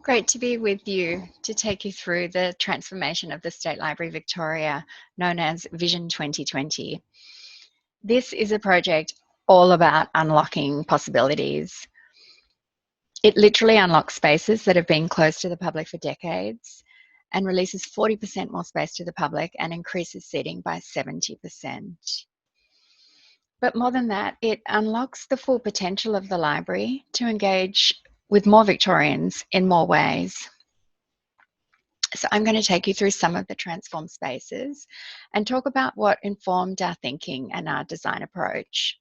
Great to be with you to take you through the transformation of the State Library Victoria, known as Vision 2020. This is a project all about unlocking possibilities. It literally unlocks spaces that have been closed to the public for decades and releases 40% more space to the public and increases seating by 70%. But more than that, it unlocks the full potential of the library to engage with more Victorians in more ways. So I'm going to take you through some of the transformed spaces and talk about what informed our thinking and our design approach.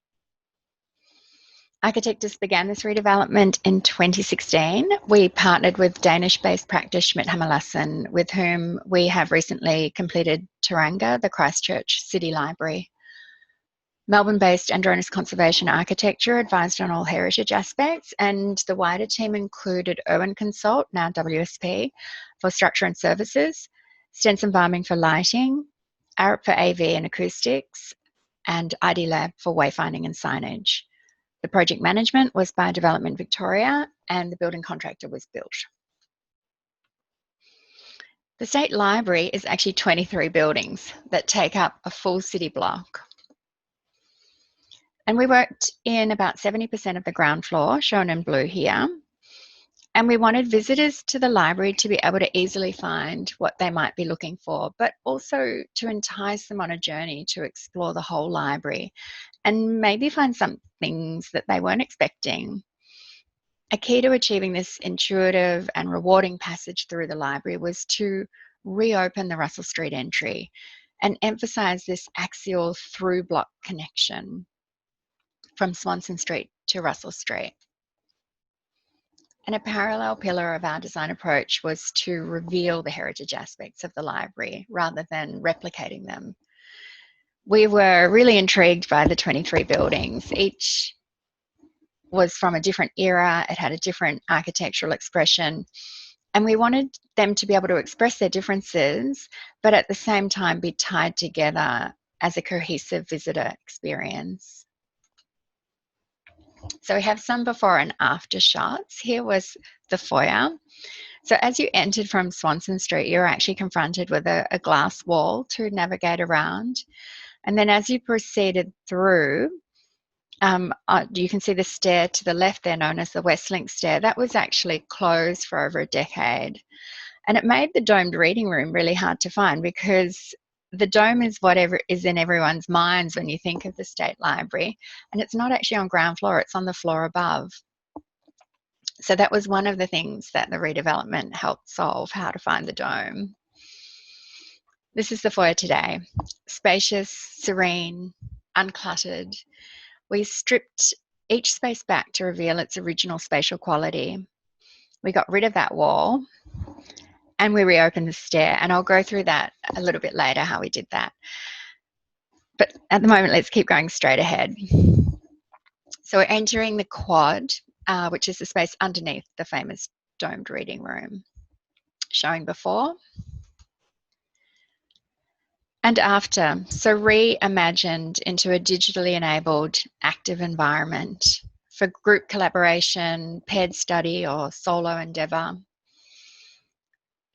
Architectus began this redevelopment in 2016. We partnered with Danish-based practice Schmidt Hammer Lassen, with whom we have recently completed Tauranga, the Christchurch City Library. Melbourne-based Andronis Conservation Architecture advised on all heritage aspects, and the wider team included Irwin Consult, now WSP, for structure and services, Stenson Farming for lighting, Arup for AV and acoustics, and ID Lab for wayfinding and signage. The project management was by Development Victoria, and the building contractor was built. The State Library is actually 23 buildings that take up a full city block. And we worked in about 70% of the ground floor, shown in blue here. And we wanted visitors to the library to be able to easily find what they might be looking for, but also to entice them on a journey to explore the whole library and maybe find some things that they weren't expecting. A key to achieving this intuitive and rewarding passage through the library was to reopen the Russell Street entry and emphasize this axial through block connection from Swanston Street to Russell Street. And a parallel pillar of our design approach was to reveal the heritage aspects of the library rather than replicating them. We were really intrigued by the 23 buildings. Each was from a different era, it had a different architectural expression, and we wanted them to be able to express their differences, but at the same time be tied together as a cohesive visitor experience. So we have some before and after shots. Here was the foyer. So as you entered from Swanston Street, you're actually confronted with a glass wall to navigate around. And then as you proceeded through, you can see the stair to the left there, known as the Westlink stair. That was actually closed for over a decade. And it made the domed reading room really hard to find, because the dome is whatever is in everyone's minds when you think of the State Library, and it's not actually on ground floor, it's on the floor above. So that was one of the things that the redevelopment helped solve, how to find the dome. This is the foyer today. Spacious, serene, uncluttered. We stripped each space back to reveal its original spatial quality. We got rid of that wall, and we reopened the stair, and I'll go through that a little bit later, how we did that. But at the moment, let's keep going straight ahead. So we're entering the quad, which is the space underneath the famous domed reading room, showing before and after. So reimagined into a digitally enabled active environment for group collaboration, paired study, or solo endeavour.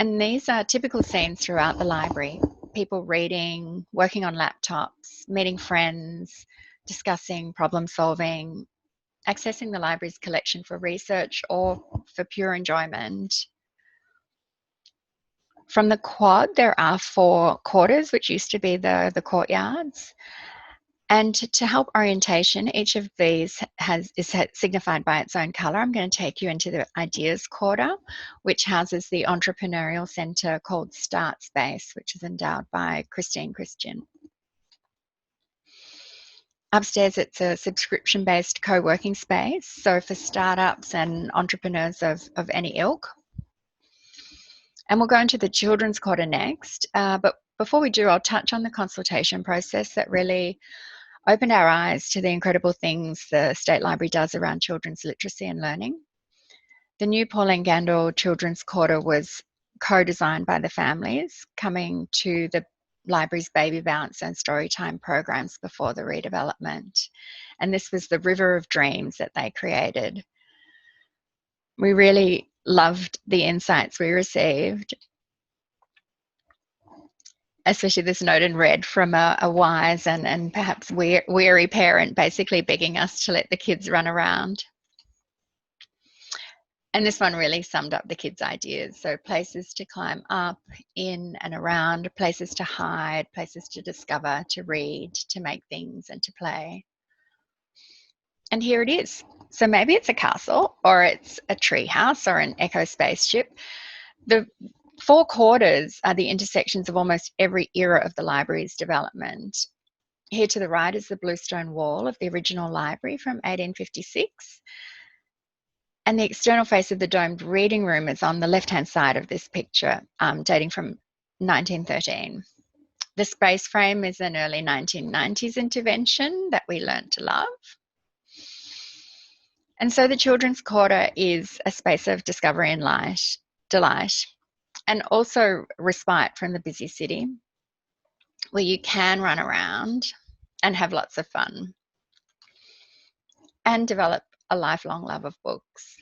And these are typical scenes throughout the library. People reading, working on laptops, meeting friends, discussing, problem solving, accessing the library's collection for research or for pure enjoyment. From the quad, there are 4 quarters, which used to be the courtyards. And to help orientation, each of these is signified by its own colour. I'm going to take you into the Ideas Quarter, which houses the entrepreneurial centre called Start Space, which is endowed by Christine Christian. Upstairs, it's a subscription-based co-working space, so for startups and entrepreneurs of any ilk. And we'll go into the Children's Quarter next, but before we do, I'll touch on the consultation process that really opened our eyes to the incredible things the State Library does around children's literacy and learning. The new Pauline Gandel Children's Quarter was co-designed by the families coming to the library's baby bounce and storytime programs before the redevelopment. And this was the river of dreams that they created. We really loved the insights we received, especially this note in red from a wise and perhaps weary parent basically begging us to let the kids run around. And this one really summed up the kids' ideas. So places to climb up, in and around, places to hide, places to discover, to read, to make things and to play. And here it is. So maybe it's a castle, or it's a tree house, or an echo spaceship. The four quarters are the intersections of almost every era of the library's development. Here to the right is the bluestone wall of the original library from 1856. And the external face of the domed reading room is on the left-hand side of this picture, dating from 1913. The space frame is an early 1990s intervention that we learned to love. And so the children's quarter is a space of discovery and delight, and also respite from the busy city, where you can run around and have lots of fun and develop a lifelong love of books.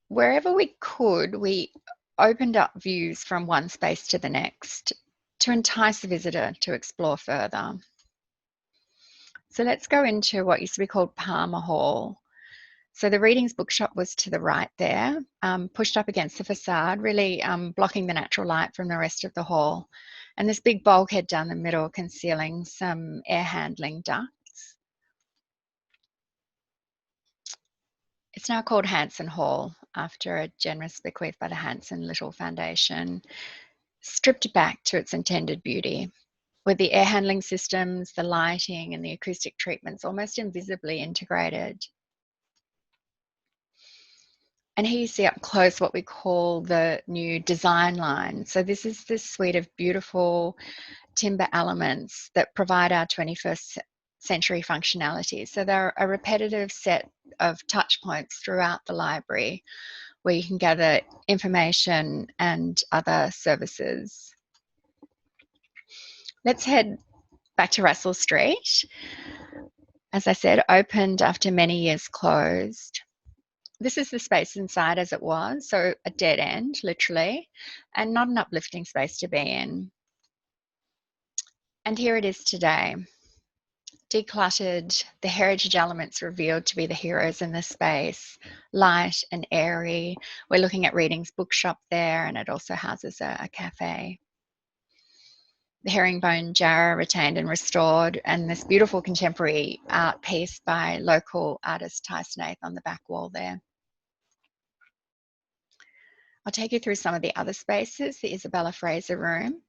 Wherever we could, we opened up views from one space to the next to entice the visitor to explore further. So let's go into what used to be called Palmer Hall. So the readings bookshop was to the right there, pushed up against the facade, really blocking the natural light from the rest of the hall. And this big bulkhead down the middle concealing some air handling ducts. It's now called Hanson Hall, after a generous bequeath by the Hanson Little Foundation, stripped back to its intended beauty, with the air handling systems, the lighting, and the acoustic treatments almost invisibly integrated. And here you see up close what we call the new design line. So this is this suite of beautiful timber elements that provide our 21st century functionality. So they're a repetitive set of touch points throughout the library where you can gather information and other services. Let's head back to Russell Street. As I said, opened after many years closed. This is the space inside as it was, so a dead end, literally, and not an uplifting space to be in. And here it is today. Decluttered, the heritage elements revealed to be the heroes in the space, light and airy. We're looking at Reading's bookshop there, and it also houses a cafe. The herringbone jarrah retained and restored, and this beautiful contemporary art piece by local artist Ty Snaith on the back wall there. I'll take you through some of the other spaces. The Isabella Fraser Room,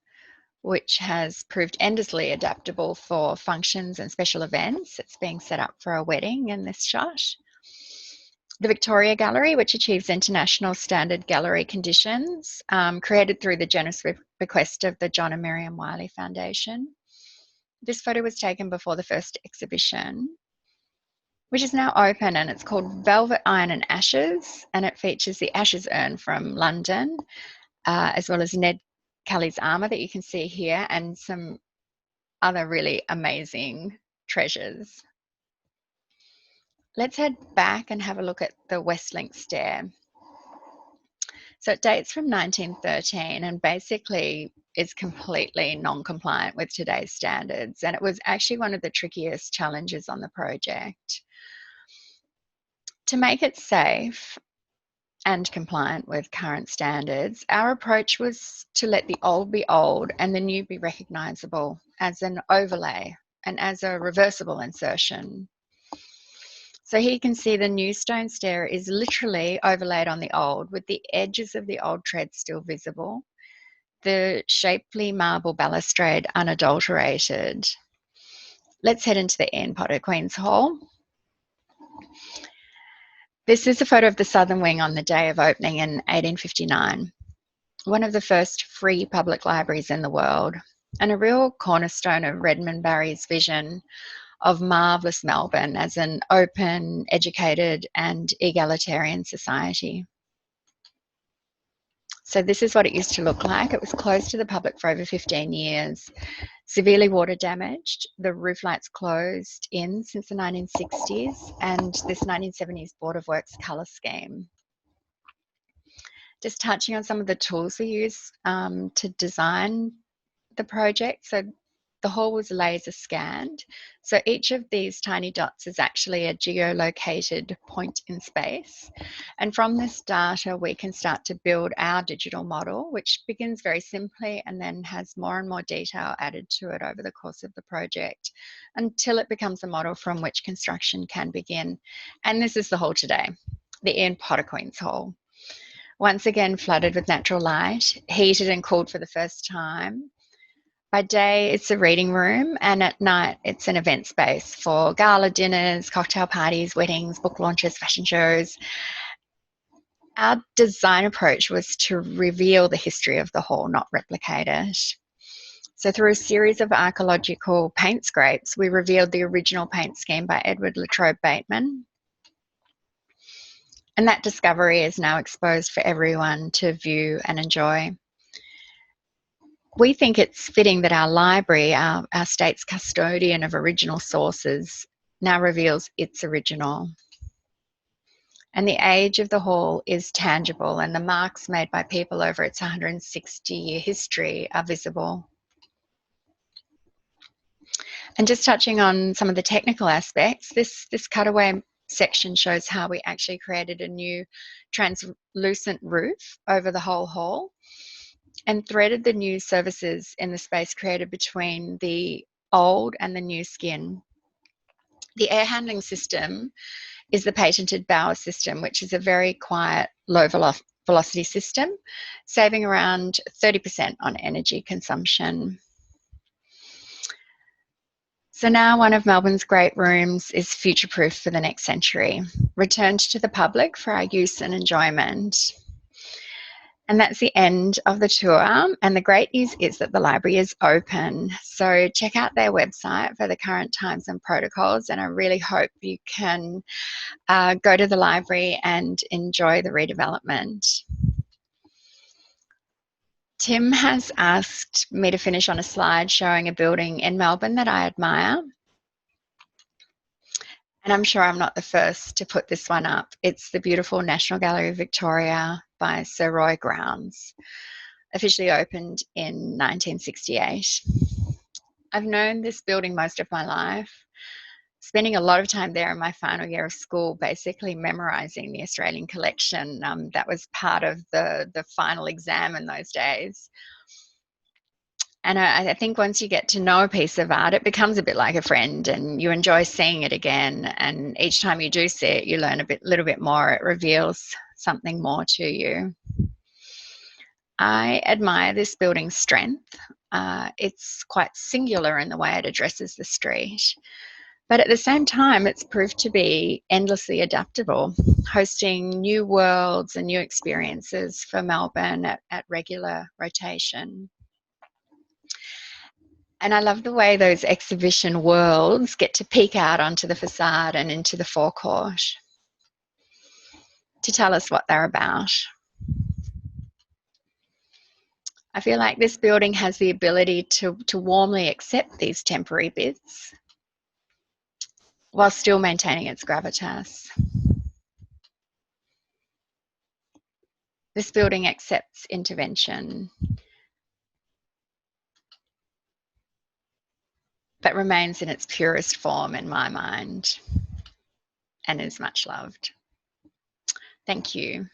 which has proved endlessly adaptable for functions and special events. It's being set up for a wedding in this shot. The Victoria Gallery, which achieves international standard gallery conditions, created through the generous bequest of the John and Miriam Wiley Foundation. This photo was taken before the first exhibition, which is now open, and it's called Velvet, Iron and Ashes, and it features the Ashes urn from London, as well as Ned Kelly's armour that you can see here, and some other really amazing treasures. Let's head back and have a look at the Westlink stair. So it dates from 1913 and basically is completely non-compliant with today's standards, and it was actually one of the trickiest challenges on the project. To make it safe and compliant with current standards, our approach was to let the old be old and the new be recognisable as an overlay and as a reversible insertion. So here you can see the new stone stair is literally overlaid on the old, with the edges of the old tread still visible, the shapely marble balustrade unadulterated. Let's head into the Ian Potter Queen's Hall. This is a photo of the southern wing on the day of opening in 1859, one of the first free public libraries in the world, and a real cornerstone of Redmond Barry's vision of marvellous Melbourne as an open, educated and egalitarian society. So this is what it used to look like. It was closed to the public for over 15 years. Severely water damaged, the roof lights closed in since the 1960s, and this 1970s Board of Works colour scheme. Just touching on some of the tools we use to design the project. So the hall was laser scanned. So each of these tiny dots is actually a geolocated point in space. And from this data, we can start to build our digital model, which begins very simply and then has more and more detail added to it over the course of the project until it becomes a model from which construction can begin. And this is the hall today, the Ian Potter Queen's Hall. Once again, flooded with natural light, heated and cooled for the first time. By day, it's a reading room, and at night, it's an event space for gala dinners, cocktail parties, weddings, book launches, fashion shows. Our design approach was to reveal the history of the hall, not replicate it. So through a series of archaeological paint scrapes, we revealed the original paint scheme by Edward Latrobe Bateman. And that discovery is now exposed for everyone to view and enjoy. We think it's fitting that our library, our state's custodian of original sources, now reveals its original. And the age of the hall is tangible, and the marks made by people over its 160-year history are visible. And just touching on some of the technical aspects, this cutaway section shows how we actually created a new translucent roof over the whole hall and threaded the new services in the space created between the old and the new skin. The air handling system is the patented Bauer system, which is a very quiet, low velocity system, saving around 30% on energy consumption. So now one of Melbourne's great rooms is future-proof for the next century, returned to the public for our use and enjoyment. And that's the end of the tour. And the great news is that the library is open. So check out their website for the current times and protocols. And I really hope you can go to the library and enjoy the redevelopment. Tim has asked me to finish on a slide showing a building in Melbourne that I admire. And I'm sure I'm not the first to put this one up. It's the beautiful National Gallery of Victoria by Sir Roy Grounds, officially opened in 1968. I've known this building most of my life, spending a lot of time there in my final year of school, basically memorising the Australian collection. That was part of the final exam in those days. And I think once you get to know a piece of art, it becomes a bit like a friend and you enjoy seeing it again. And each time you do see it, you learn a little bit more. It reveals something more to you. I admire this building's strength. It's quite singular in the way it addresses the street. But at the same time, it's proved to be endlessly adaptable, hosting new worlds and new experiences for Melbourne at regular rotation. And I love the way those exhibition worlds get to peek out onto the facade and into the forecourt to tell us what they're about. I feel like this building has the ability to warmly accept these temporary bits while still maintaining its gravitas. This building accepts intervention, but remains in its purest form in my mind and is much loved. Thank you.